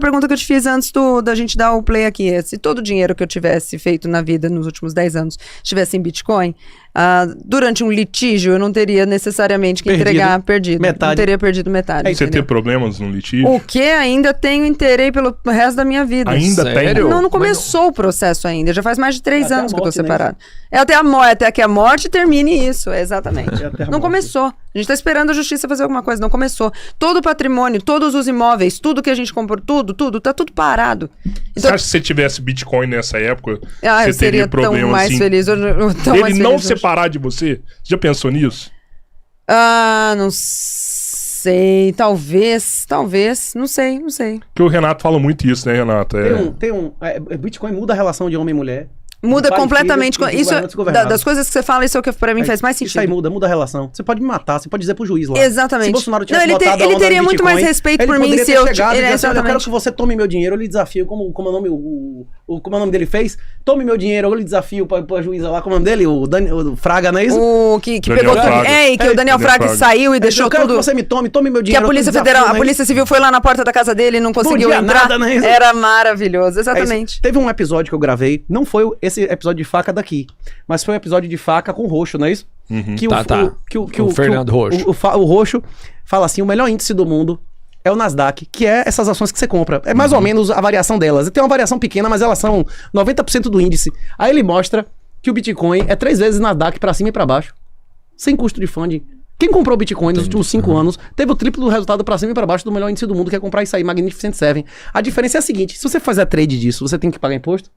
pergunta que eu te fiz antes da gente dar o play aqui. Se todo o dinheiro que eu tivesse feito na vida nos últimos 10 anos estivesse em Bitcoin, durante um litígio eu não teria necessariamente que entregar perdido. Metade. Não teria perdido metade. Você ter problemas no litígio? O que ainda tenho interesse pelo resto da minha vida. Ainda tem? Não começou o processo ainda. Já faz mais de 3 anos que eu tô separado. É até que a morte termine isso, exatamente. Não começou. A gente tá esperando a justiça fazer alguma coisa, não começou. Todo o patrimônio, todos os imóveis, tudo que a gente comprou, tá tudo parado. Então, você acha que se você tivesse Bitcoin nessa época, você teria problema tão mais assim? Feliz. Ele não separar de você? Você já pensou nisso? Não sei. Talvez. Não sei. Porque o Renato fala muito isso, né, Renato? Bitcoin muda a relação de homem e mulher. Muda completamente. Isso das coisas que você fala, isso é o que pra mim faz mais sentido. Isso aí muda a relação. Você pode me matar, você pode dizer pro juiz lá. Exatamente. Se Bolsonaro tivesse ele teria muito mais respeito por mim se eu... Eu quero que você tome meu dinheiro, eu lhe desafio, como o nome dele fez, tome meu dinheiro, eu lhe desafio pra juíza lá, como é o nome dele? O Fraga, não é isso? O que pegou tudo. E que o Daniel Fraga saiu e deixou tudo... Eu quero que você me tome meu dinheiro. Que a Polícia Federal, a Polícia Civil foi lá na porta da casa dele e não conseguiu entrar. Era maravilhoso, exatamente. Teve um episódio que eu gravei, não foi esse episódio de faca daqui, mas foi um episódio de faca com o Roxo, não é isso? Que o Fernando Roxo. O Roxo fala assim, o melhor índice do mundo é o Nasdaq, que é essas ações que você compra. É mais ou menos a variação delas. Tem uma variação pequena, mas elas são 90% do índice. Aí ele mostra que o Bitcoin é 3 vezes Nasdaq pra cima e pra baixo, sem custo de funding. Quem comprou Bitcoin nos últimos 5 anos teve o triplo do resultado pra cima e pra baixo do melhor índice do mundo, que é comprar isso aí, Magnificent Seven. A diferença é a seguinte, se você fizer trade disso, você tem que pagar imposto?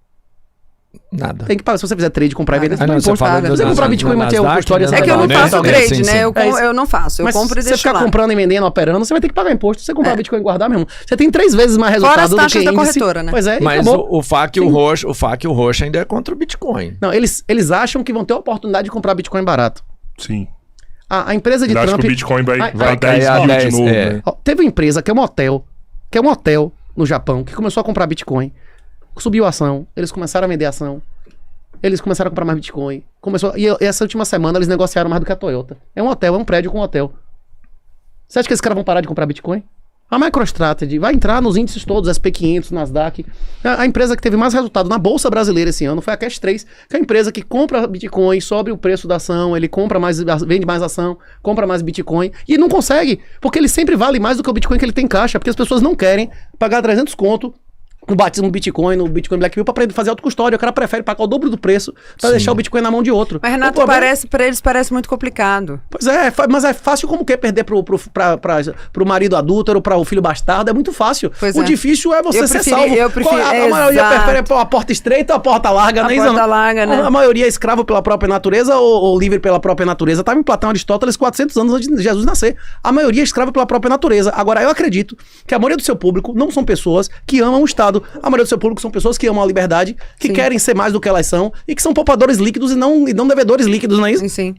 Nada. Tem que pagar. Se você fizer trade, comprar e vender, você não, imposto. Se você comprar Bitcoin e manter o custódio... É que eu não faço trade, né? Eu não faço. Eu compro e deixo lá. Se você ficar comprando e vendendo, operando, você vai ter que pagar imposto. Se você comprar Bitcoin e guardar mesmo. Você tem 3 vezes mais resultado do que índice. Fora as taxas da corretora, né? Pois é, mas o FAQ e o Roxo ainda é contra o Bitcoin. Não, eles acham que vão ter a oportunidade de comprar Bitcoin barato. Sim. A empresa de Trump... acho que o Bitcoin vai 10 mil de novo, né? Teve uma empresa que é um hotel no Japão, que começou a comprar Bitcoin. Subiu a ação, eles começaram a vender a ação. Eles começaram a comprar mais Bitcoin. E essa última semana eles negociaram mais do que a Toyota. É um hotel, é um prédio com um hotel. Você acha que esses caras vão parar de comprar Bitcoin? A MicroStrategy vai entrar nos índices todos, SP500, Nasdaq. A empresa que teve mais resultado na Bolsa Brasileira esse ano foi a Cash 3, que é a empresa que compra Bitcoin, sobe o preço da ação, ele compra mais, vende mais ação, compra mais Bitcoin, e não consegue, porque ele sempre vale mais do que o Bitcoin que ele tem em caixa, porque as pessoas não querem pagar 300 conto no batismo Bitcoin, no Bitcoin Blackview, pra fazer autocustódia. O cara prefere pagar o dobro do preço pra deixar o Bitcoin na mão de outro. Mas, Renato, pra eles parece muito complicado. Pois é, mas é fácil como que é perder pro marido adúltero, para o filho bastardo, é muito fácil. Difícil é você ser salvo. A maioria prefere a porta estreita ou a porta larga, né? A porta larga, né? A maioria é escravo pela própria natureza ou livre pela própria natureza. Tava em Platão, Aristóteles, 400 anos antes de Jesus nascer. A maioria é escrava pela própria natureza. Agora, eu acredito que a maioria do seu público não são pessoas que amam o Estado. A maioria do seu público são pessoas que amam a liberdade, que querem ser mais do que elas são e que são poupadores líquidos e não devedores líquidos, não é isso? Sim.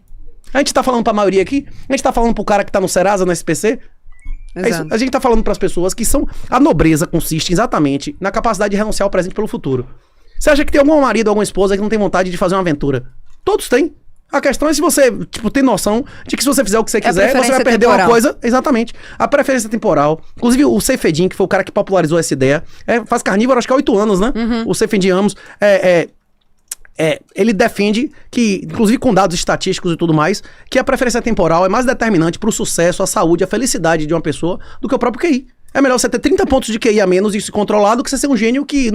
A gente tá falando pra maioria aqui, a gente tá falando pro cara que tá no Serasa, no SPC. É isso. A gente tá falando pras pessoas que são... A nobreza consiste exatamente na capacidade de renunciar ao presente pelo futuro. Você acha que tem algum marido ou alguma esposa que não tem vontade de fazer uma aventura? Todos têm. A questão é se você, tem noção de que se você fizer o que você quiser, você vai perder uma coisa. Exatamente. A preferência temporal. Inclusive, o Seyfedin, que foi o cara que popularizou essa ideia, faz carnívoro, acho que há 8 anos, né? O Seyfedin Ramos, ele defende que, inclusive com dados estatísticos e tudo mais, que a preferência temporal é mais determinante pro sucesso, a saúde, a felicidade de uma pessoa do que o próprio QI. É melhor você ter 30 pontos de QI a menos e se controlar do que você ser um gênio que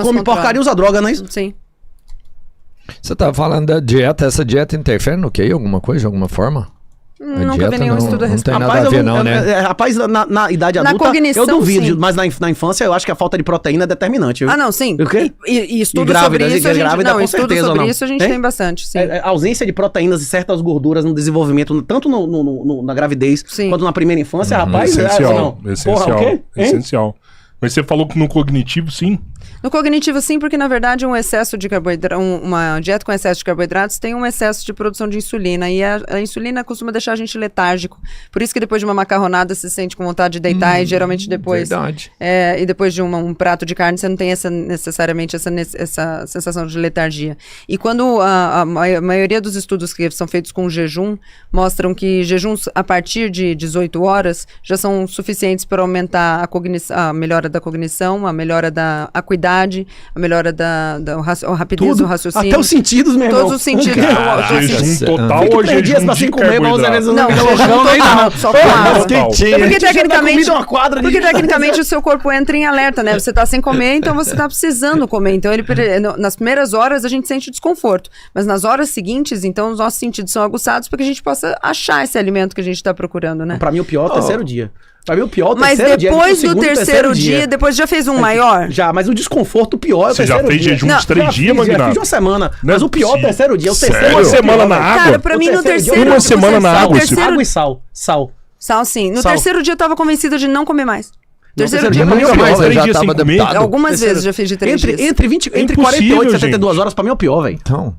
come porcaria e usa droga, não é isso? Sim. Você tá falando da dieta, essa dieta interfere no QI, alguma coisa, de alguma forma? Nunca vi nenhum estudo a respeito. Não tem nada a ver, não, né? Rapaz, na idade adulta, eu duvido, sim. Mas na infância eu acho que a falta de proteína é determinante. Viu? Não, sim. O quê? E estudo sobre isso, a gente tem bastante, sim. A ausência de proteínas e certas gorduras no desenvolvimento, tanto na gravidez, quanto na primeira infância, rapaz... Essencial. Essencial. Mas você falou que no cognitivo, sim. No cognitivo, sim, porque na verdade um excesso de carboidrato, uma dieta com excesso de carboidratos tem um excesso de produção de insulina. E a insulina costuma deixar a gente letárgico. Por isso que depois de uma macarronada se sente com vontade de deitar e geralmente depois. Verdade. E depois de um prato de carne, você não tem necessariamente essa sensação de letargia. E quando a maioria dos estudos que são feitos com jejum mostram que jejuns a partir de 18 horas já são suficientes para aumentar a melhora da cognição, a melhora da acuidade, a melhora da rapidez do raciocínio. Até os sentidos, meu irmão. Todos os sentidos. Jejum total Fica ou 3 dias jejum pra de sem comer, mas às vezes Não, não jejum total, só com água. Porque tecnicamente o seu corpo entra em alerta, né? Você tá sem comer, então você tá precisando comer. Então nas primeiras horas a gente sente desconforto, mas nas horas seguintes, então os nossos sentidos são aguçados para que a gente possa achar esse alimento que a gente tá procurando, né? Pra mim o pior é o terceiro dia. Pra mim o pior é o terceiro dia. Mas depois do terceiro dia, depois já fez um maior? Já, mas o desconforto pior é o terceiro dia. Você já fez jejum de 3 dias, Magnato? Já fiz uma semana, mas o pior é o terceiro dia. O terceiro uma semana na água? Cara, pra mim no terceiro dia... Uma semana na água? Água e sal. Sal, sim. No terceiro dia eu tava convencida de não comer mais. Terceiro dia pra mim é o pior, velho. 3 dias sem comer. Algumas vezes já fiz de 3 dias. Entre 48 e 72 horas, pra mim é o pior, velho. Então...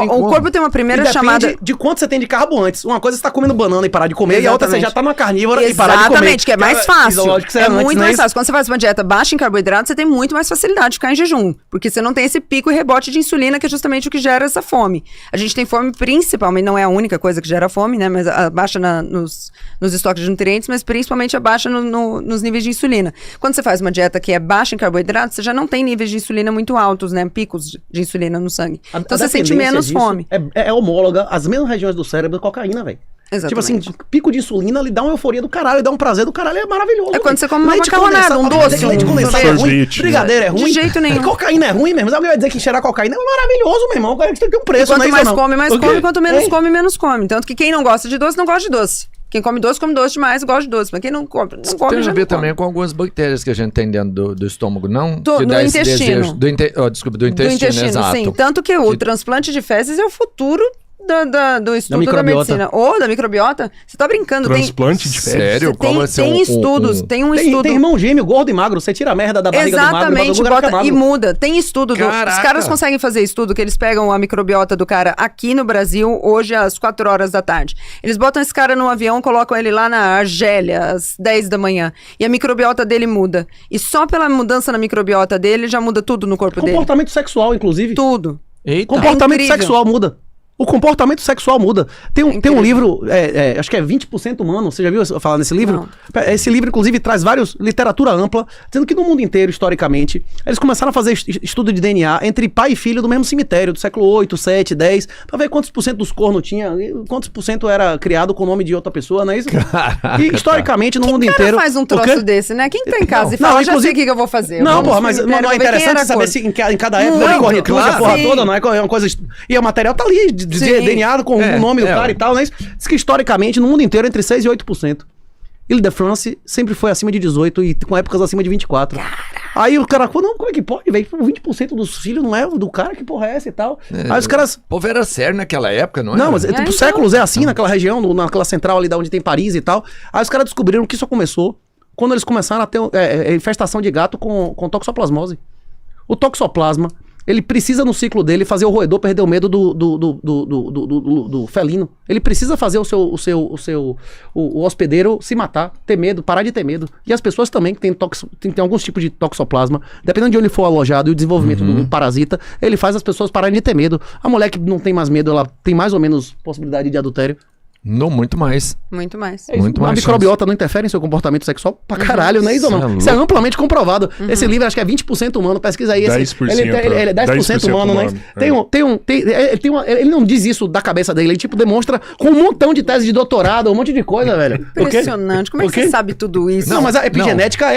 o corpo tem uma primeira chamada... de quanto você tem de carbo antes. Uma coisa você tá comendo banana e parar de comer, e a outra você já tá numa carnívora e parar de comer. Exatamente, que é mais fácil. É muito mais fácil. Quando você faz uma dieta baixa em carboidrato, você tem muito mais facilidade de ficar em jejum. Porque você não tem esse pico e rebote de insulina, que é justamente o que gera essa fome. A gente tem fome principalmente, não é a única coisa que gera fome, né? Mas a baixa nos estoques de nutrientes, mas principalmente a baixa nos níveis de insulina. Quando você faz uma dieta que é baixa em carboidrato, você já não tem níveis de insulina muito altos, né? Picos de insulina no sangue. Então você sente menos fome. É homóloga às mesmas regiões do cérebro da cocaína, velho. Tipo assim, pico de insulina, ele dá uma euforia do caralho, ele dá um prazer do caralho, é maravilhoso. É quando você come uma macarronada, um doce. Leite condensado é ruim, brigadeiro é ruim. De jeito nenhum. Cocaína é ruim mesmo. Alguém vai dizer que cheirar cocaína é maravilhoso, meu irmão. Agora tem que ter um preço, quanto não é mais isso, come, mais come. Quanto menos come, menos come. Tanto que quem não gosta de doce, não gosta de doce. Quem come doce demais, gosta de doce. Mas quem não come, não come. Tem a ver também com algumas bactérias que a gente tem dentro do estômago, não? Do intestino. Desculpa, do intestino, exato. Sim. Tanto que o transplante de fezes é o futuro do estudo da medicina. Ou da microbiota. Você tá brincando. Transplante de fezes? Sério? Tem estudos. Tem um estudo. Tem irmão gêmeo, gordo e magro. Você tira a merda da barriga do magro. Exatamente, e muda. Tem estudo. Os caras conseguem fazer estudo que eles pegam a microbiota do cara aqui no Brasil, hoje às 4 horas da tarde. Eles botam esse cara num avião, colocam ele lá na Argélia, às 10 da manhã. E a microbiota dele muda. E só pela mudança na microbiota dele, já muda tudo no corpo dele. Comportamento sexual, inclusive. Tudo. Eita. Comportamento sexual muda. O comportamento sexual muda. Tem um livro, acho que é 20% humano, você já viu eu falar nesse livro? Não. Esse livro, inclusive, traz literatura ampla, dizendo que no mundo inteiro, historicamente, eles começaram a fazer estudo de DNA entre pai e filho do mesmo cemitério, do século 8, 7, 10, pra ver quantos % dos cornos tinha, quantos % era criado com o nome de outra pessoa, não é isso? Caraca, e historicamente, no mundo inteiro... faz um troço desse, né? Quem tá em casa e fala, já sei o que eu vou fazer. Não, porra, mas não é interessante saber se em cada época corre tudo, a porra toda, não é uma coisa... E o material tá ali, DNA com o nome do cara e tal, né? Diz que historicamente, no mundo inteiro, entre 6% e 8%. Ile-de-France sempre foi acima de 18% e com épocas acima de 24%. Caraca. Aí o cara falou, não, como é que pode, velho? 20% dos filhos não é do cara, que porra é essa e tal. Aí os caras... O povo era sério naquela época, não é? Não, mas tipo, séculos é assim, naquela região, naquela central ali da onde tem Paris e tal. Aí os caras descobriram que isso começou quando eles começaram a ter infestação de gato com toxoplasmose. O toxoplasma, ele precisa no ciclo dele fazer o roedor perder o medo do felino. Ele precisa fazer o hospedeiro se matar, ter medo, parar de ter medo. E as pessoas também que tem alguns tipos de toxoplasma, dependendo de onde for alojado e o desenvolvimento do parasita, ele faz as pessoas pararem de ter medo. A mulher que não tem mais medo, ela tem mais ou menos possibilidade de adultério. Não, muito mais. Muito mais. Muito mais. A microbiota não interfere em seu comportamento sexual pra caralho, não é isso ou não? Isso é amplamente comprovado. Esse livro acho que é 20% humano, pesquisa aí. 10%. Ele é 10% humano, né? Ele não diz isso da cabeça dele, ele tipo demonstra com um montão de tese de doutorado, um monte de coisa, velho. Impressionante. Como é que você sabe tudo isso? Não, mas a epigenética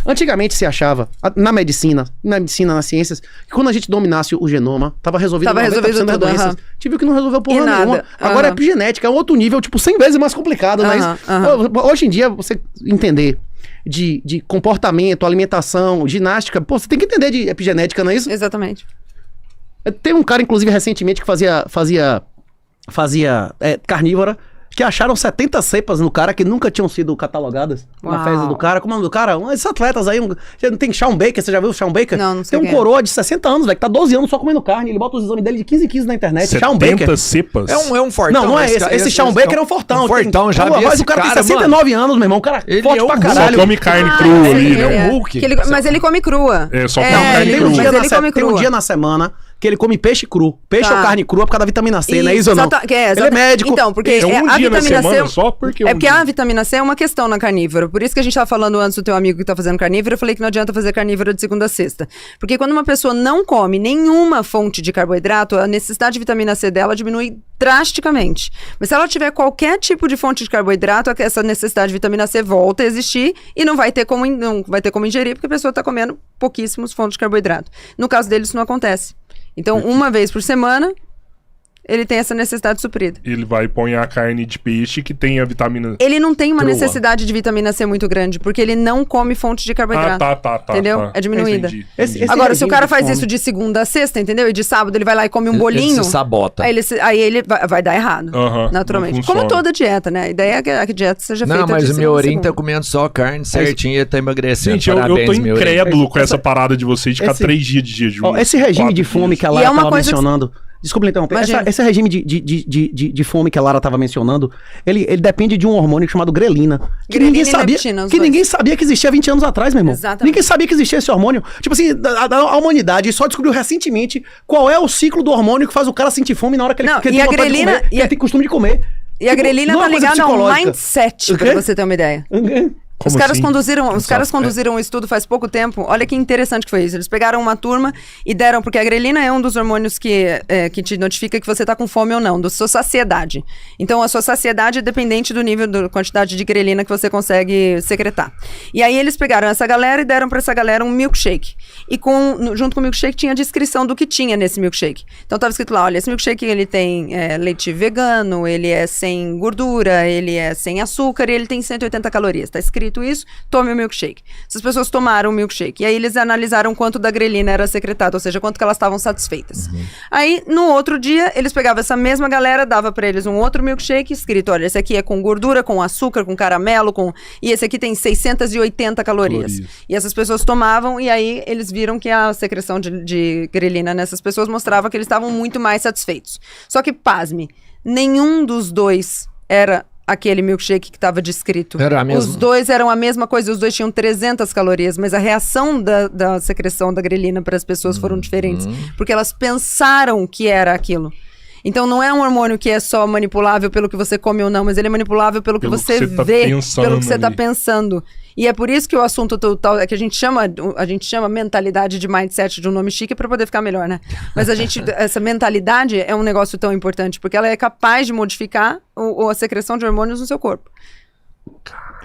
antigamente se achava, na medicina, nas ciências, que quando a gente dominasse o genoma, tava resolvido 90% das doenças. Tive que não resolveu porra nenhuma. Agora a epigenética é um outro nível, tipo, 100 vezes mais complicado, né? Hoje em dia, você entender de comportamento, alimentação, ginástica, pô, você tem que entender de epigenética, não é isso? Exatamente. Tem um cara, inclusive, recentemente, que fazia carnívora, que acharam 70 cepas no cara que nunca tinham sido catalogadas na festa do cara. Como é o nome do cara? Esses atletas aí, tem Shawn Baker, você já viu o Shawn Baker? Não sei tem um coroa de 60 anos, velho, que tá 12 anos só comendo carne, ele bota os exames dele de 15 em 15 na internet. 70 Shawn Baker. cepas? É um fortão. Não é esse. Esse Shawn Baker é um fortão. Um fortão, já vi esse o cara cara, tem 69 anos, meu irmão, o cara Ele forte é um pra Hulk. caralho. Só come carne crua ali, ele né? é um Hulk. Mas ele come crua. Só come carne Tem crua. um dia Mas na ele se- come tem um crua. dia na semana que ele come peixe cru. Peixe ou carne crua por causa da vitamina C, não é isso ou não? Ele é médico. Então, porque É um a dia na vitamina semana C... só? Porque É porque a vitamina C é uma questão na carnívora. Por isso que a gente tava falando antes do teu amigo que tá fazendo carnívoro, eu falei que não adianta fazer carnívoro de segunda a sexta. Porque quando uma pessoa não come nenhuma fonte de carboidrato, a necessidade de vitamina C dela diminui drasticamente. Mas se ela tiver qualquer tipo de fonte de carboidrato, essa necessidade de vitamina C volta a existir e não vai ter como ingerir, porque a pessoa tá comendo pouquíssimos fontes de carboidrato. No caso dele, isso não acontece. Então, uma vez por semana, ele tem essa necessidade suprida. Ele vai e põe a carne de peixe que tem a vitamina... Ele não tem uma Crua. necessidade de vitamina C muito grande, porque ele não come fonte de carboidrato. tá. Entendeu? É diminuída. Entendi. Esse Agora, se o regime cara de faz fome- isso de segunda a sexta, entendeu? E de sábado ele vai lá e come um bolinho. Ele se sabota. Aí ele vai dar errado, Aham, naturalmente. não funciona. Como toda dieta, né? A ideia é que a dieta seja feita Não, mas de o segunda a Miorim tá segunda. comendo só carne certinho e ele tá emagrecendo. Gente, eu tô Parabéns, Miorim. incrédulo com essa parada de vocês de ficar Esse- 3 dias de jejum. Ó, esse regime de 4 fome dias. que a E Lara é uma tava coisa que- mencionando... Desculpa interromper. Imagina. Esse regime de fome que a Lara tava mencionando, ele depende de um hormônio chamado grelina. Que Grelina ninguém e sabia leptina, os que dois. ninguém sabia que existia 20 anos atrás, meu irmão. Exatamente. Ninguém sabia que existia esse hormônio. Tipo assim, a humanidade só descobriu recentemente qual é o ciclo do hormônio que faz o cara sentir fome na hora que ele, Não, que ele e tem a vontade de grelina- comer, que ele tem costume de comer. E a grelina não é tá uma coisa ligada ao psicológica. mindset, O pra quê? você ter uma ideia. Como Os caras assim? conduziram um estudo faz pouco tempo. Olha que interessante que foi isso. Eles pegaram uma turma e deram... Porque a grelina é um dos hormônios que te notifica que você tá com fome ou não, da sua saciedade. Então, a sua saciedade é dependente do nível, da quantidade de grelina que você consegue secretar. E aí, eles pegaram essa galera e deram pra essa galera um milkshake. E junto com o milkshake tinha a descrição do que tinha nesse milkshake. Então, tava escrito lá, olha, esse milkshake ele tem leite vegano, ele é sem gordura, ele é sem açúcar e ele tem 180 calorias. Tá escrito isso, tome o milkshake. Essas pessoas tomaram o milkshake. E aí eles analisaram quanto da grelina era secretado, ou seja, quanto que elas estavam satisfeitas. Aí, no outro dia, eles pegavam essa mesma galera, dava pra eles um outro milkshake escrito, olha, esse aqui é com gordura, com açúcar, com caramelo, e esse aqui tem 680 calorias. E essas pessoas tomavam, e aí eles viram que a secreção de grelina nessas pessoas mostrava que eles estavam muito mais satisfeitos. Só que, pasme, nenhum dos dois era aquele milkshake que estava descrito. Era a mesma. Os dois eram a mesma coisa, os dois tinham 300 calorias, mas a reação da secreção da grelina para as pessoas foram diferentes, porque elas pensaram que era aquilo. Então não é um hormônio que é só manipulável pelo que você come ou não, mas ele é manipulável pelo que você tá vê, pensando pelo que você está ali. pensando. E é por isso que o assunto total é que a gente chama mentalidade de mindset de um nome chique para poder ficar melhor, né? Mas essa mentalidade é um negócio tão importante, porque ela é capaz de modificar a secreção de hormônios no seu corpo.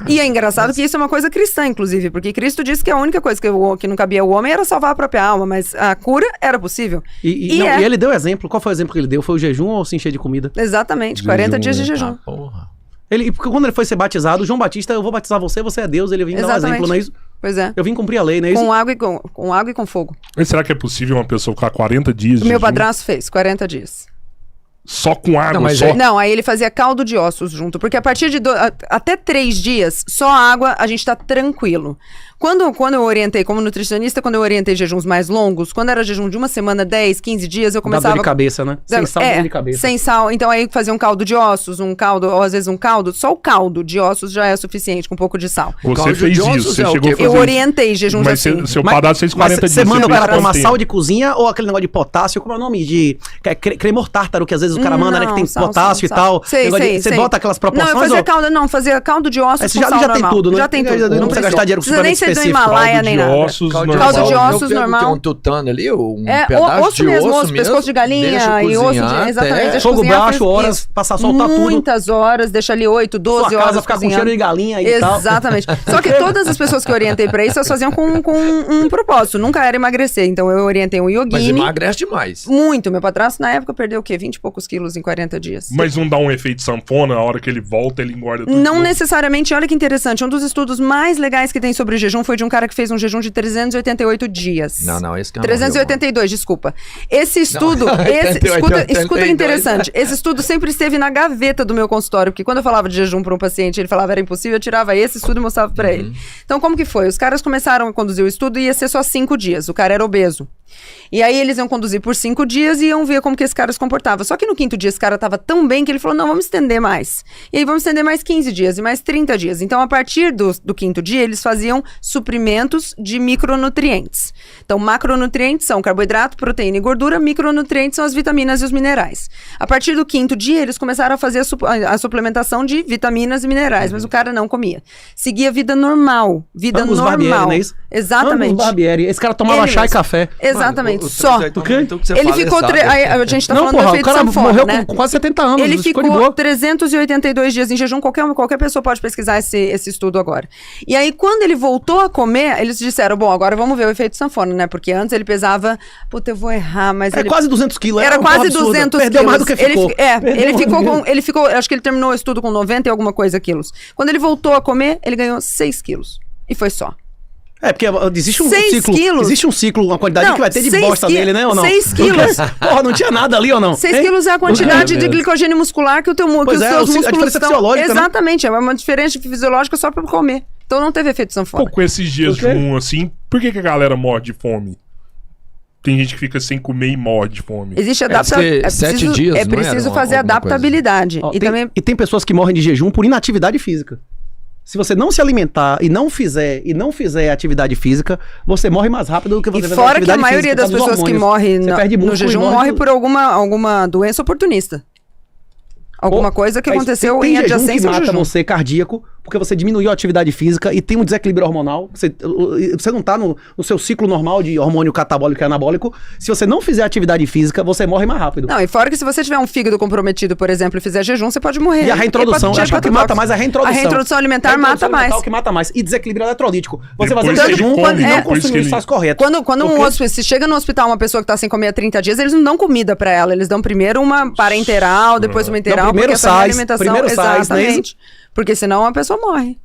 E é engraçado que isso é uma coisa cristã, inclusive, porque Cristo disse que a única coisa que não cabia ao homem era salvar a própria alma, mas a cura era possível. E ele deu exemplo. Qual foi o exemplo que ele deu? Foi o jejum ou se encher de comida? Exatamente, 40 dias de jejum. Porra. Porque quando ele foi ser batizado, João Batista, eu vou batizar você, você é Deus, ele vem dar um Exatamente. exemplo, não é isso? Pois é. Eu vim cumprir a lei, não é isso? Com água e com fogo. Mas será que é possível uma pessoa ficar 40 dias de O meu jejum padrasto fez 40 dias. só com água? Não, mas só? Não, aí ele fazia caldo de ossos junto, porque a partir de até 3 dias, só água, a gente tá tranquilo. Quando eu orientei, como nutricionista, quando eu orientei jejuns mais longos, quando era jejum de uma semana, 10, 15 dias, eu Dá começava... dor de cabeça, né? Sem sal, dor de cabeça. Sem sal. Então aí fazia um caldo de ossos, ou às vezes um caldo, só o caldo de ossos já é suficiente, com um pouco de sal. Você Caldo fez de isso, ossos você é o chegou a quê? fazer Eu isso. orientei jejuns Mas assim. seu padrasto fez 40 dias. Você manda o fez cara tomar quanto sal tempo? de cozinha ou aquele negócio de potássio? Como é o nome? Cremor tártaro, que às vezes o cara manda, né? Que tem Sal, potássio sal, e tal. Sei, Negócio de- sei. Você bota aquelas proporções? Não, eu fazia caldo de ossos Esse com já sal tem normal. tudo, né? Já tem Não tudo. precisa gastar dinheiro com precisa nem ser do específico. Himalaia Caldo nem de nada. ossos Caldo normal. de ossos Eu normal. que é um tutano ali, um É, pedaço osso de mesmo, osso osso, pescoço de galinha deixa e osso cozinhar de... Exatamente, até- deixa Fogo cozinhar, baixo, horas, passar a soltar tudo. Muitas horas, deixa ali 8, 12 Sua horas casa ficar com cozinhando. cheiro de galinha e tal. Exatamente. Só que todas as pessoas que eu orientei pra isso, elas faziam com um propósito. Nunca era emagrecer. Então eu orientei um Mas yogini. emagrece demais. Muito. Meu padrasto, na época, perdeu o quê? 20 e poucos quilos em 40 dias. Mas não dá um efeito sanfona, a hora que ele volta, ele engorda tudo. Não necessariamente, olha que interessante, um dos estudos mais legais que tem sobre jejum, jejum foi de um cara que fez um jejum de 388 dias. Não, esse cara 382, desculpa. Esse estudo, escuta interessante. Esse estudo sempre esteve na gaveta do meu consultório, porque quando eu falava de jejum para um paciente, ele falava era impossível, eu tirava esse estudo e mostrava para ele. Então, como que foi? Os caras começaram a conduzir o estudo e ia ser só 5 dias. O cara era obeso. E aí eles iam conduzir por 5 dias e iam ver como que esse cara se comportava. Só que no 5º dia esse cara tava tão bem que ele falou, não, vamos estender mais. E aí vamos estender mais 15 dias e mais 30 dias. Então, a partir do 5º dia, eles faziam suprimentos de micronutrientes. Então, macronutrientes são carboidrato, proteína e gordura. Micronutrientes são as vitaminas e os minerais. A partir do 5º dia, eles começaram a fazer a suplementação de vitaminas e minerais. Mas o cara não comia. Seguia vida normal. Vida Vamos normal. Barbieri, não é isso? Exatamente. Barbieri. Esse cara tomava chá e café. Exatamente, só. Então, Ele ficou... A gente tá falando do efeito sanfona, o cara morreu né? com quase 70 anos. Ele ficou 382 dias em jejum. Qualquer pessoa pode pesquisar esse estudo agora. E aí, quando ele voltou a comer, eles disseram, bom, agora vamos ver o efeito sanfona, né? Porque antes ele pesava... Puta, eu vou errar, mas ele... quase 200 quilos. Era quase 200 quilos. Perdeu mais do que ficou. Ele ficou... Acho que ele terminou o estudo com 90 e alguma coisa quilos. Quando ele voltou a comer, ele ganhou 6 quilos. E foi só. Porque existe um 6 ciclo. Quilos. Existe um ciclo, uma quantidade não, que vai ter de bosta nele, né? Ou não? 6 quilos. Porra, não tinha nada ali ou não? 6 quilos é a quantidade de glicogênio muscular que os seus músculos a diferença estão... fisiológica, Exatamente, né? É uma diferença fisiológica só pra comer. Então não teve efeito sanfona. Pô, com esses dias assim, por que a galera morre de fome? Tem gente que fica sem comer e morre de fome. Existe adaptabilidade. 7 dias, é preciso fazer adaptabilidade. E tem pessoas que morrem de jejum por inatividade física. Se você não se alimentar e não fizer atividade física, você morre mais rápido do que você fazer atividade física. E fora que a maioria das pessoas que morrem no jejum morre por alguma doença oportunista. Alguma coisa que aconteceu em adjacência ao jejum. Que mata você cardíaco, porque você diminuiu a atividade física e tem um desequilíbrio hormonal. Você não tá no seu ciclo normal de hormônio catabólico e anabólico. Se você não fizer atividade física, você morre mais rápido. Não, e fora que se você tiver um fígado comprometido, por exemplo, e fizer jejum, você pode morrer. E a reintrodução, acho que o que mata mais é a reintrodução. A reintrodução alimentar mata mais. É o que mata mais. E desequilíbrio eletrolítico. Você Depois fazer jejum e não consumir os sais corretos. Se chega no hospital uma pessoa que tá sem comer há 30 dias, eles não dão comida pra ela. Eles dão primeiro uma parenteral, depois uma enteral, primeiro sais. Exatamente. Porque senão a pessoa morre.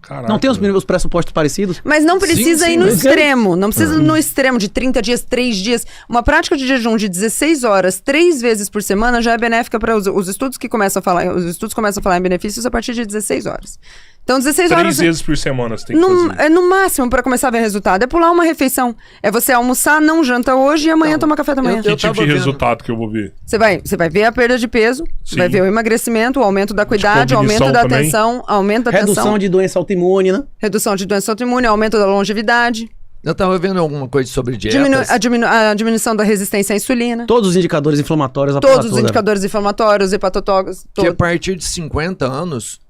Caraca, não tem os pressupostos parecidos? Mas não precisa ir no extremo. Não precisa ir no extremo de 30 dias, 3 dias. Uma prática de jejum de 16 horas, 3 vezes por semana já é benéfica para os estudos que começam a falar. Os estudos começam a falar em benefícios a partir de 16 horas. Então, 16 horas... 3 vezes por semana você tem que fazer. É no máximo, para começar a ver resultado. É pular uma refeição. É você almoçar, não janta hoje e amanhã tomar café da manhã. Que tipo de resultado que eu vou ver? Você vai ver a perda de peso, você vai ver o emagrecimento, o aumento da cuidade, o aumento da atenção, aumento da redução de doença autoimune, né? Redução de doença autoimune, aumento da longevidade. Eu tava vendo alguma coisa sobre dietas. A diminuição da resistência à insulina. Todos os indicadores inflamatórios. Todos os indicadores inflamatórios, hepatotóxicos. Que a partir de 50 anos,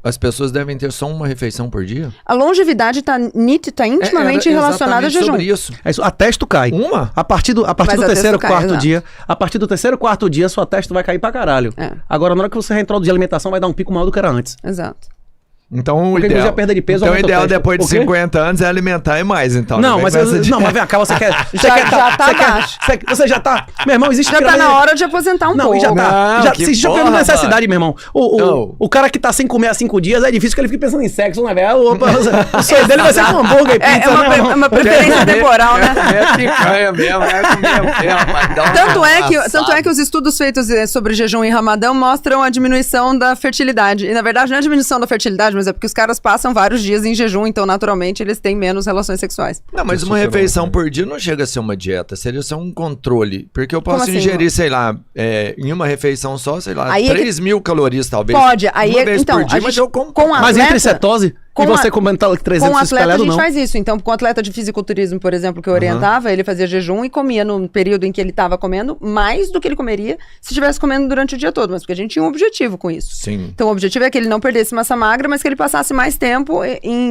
as pessoas devem ter só uma refeição por dia? A longevidade tá intimamente relacionada a jejum. Sobre isso. A testo cai. Uma? A partir do terceiro, quarto dia. A partir do terceiro, quarto dia, sua testo vai cair pra caralho. Agora, na hora que você reintroduzir a alimentação, vai dar um pico maior do que era antes. Exato. Então, o ideal, a perda de peso, então, o ideal depois de 50 anos é alimentar e mais, então. Não, mas vem cá, você quer... Você já tá... Meu irmão, existe... Já tá na hora de aposentar um pouco. Já tá. Existe uma necessidade, meu irmão. O cara que tá sem comer há 5 dias, é difícil que ele fique pensando em sexo, né, velho? O sonho dele vai ser com hambúrguer e pizza, né? É uma preferência temporal, né? É picanha mesmo, Tanto é que os estudos feitos sobre jejum e ramadão mostram a diminuição da fertilidade. E, na verdade, não é a diminuição da fertilidade, mas é porque os caras passam vários dias em jejum, então naturalmente eles têm menos relações sexuais. Não, mas uma refeição por dia não chega a ser uma dieta, seria só um controle. Porque eu posso ingerir, sei lá, em uma refeição só, sei lá, 3.000 calorias talvez. Pode, uma vez por dia, mas eu como. Mas entre cetose... E você comentar que 300 com o atleta a gente não? faz isso. Então, com o atleta de fisiculturismo, por exemplo, que eu orientava, ele fazia jejum e comia no período em que ele estava comendo mais do que ele comeria se estivesse comendo durante o dia todo. Mas porque a gente tinha um objetivo com isso. Sim. Então, o objetivo é que ele não perdesse massa magra, mas que ele passasse mais tempo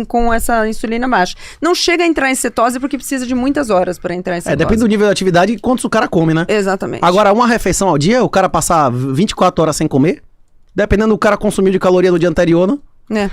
com essa insulina baixa. Não chega a entrar em cetose porque precisa de muitas horas para entrar em cetose. Depende do nível de atividade e quantos o cara come, né? Exatamente. Agora, uma refeição ao dia, o cara passar 24 horas sem comer, dependendo do cara consumiu de caloria no dia anterior, né?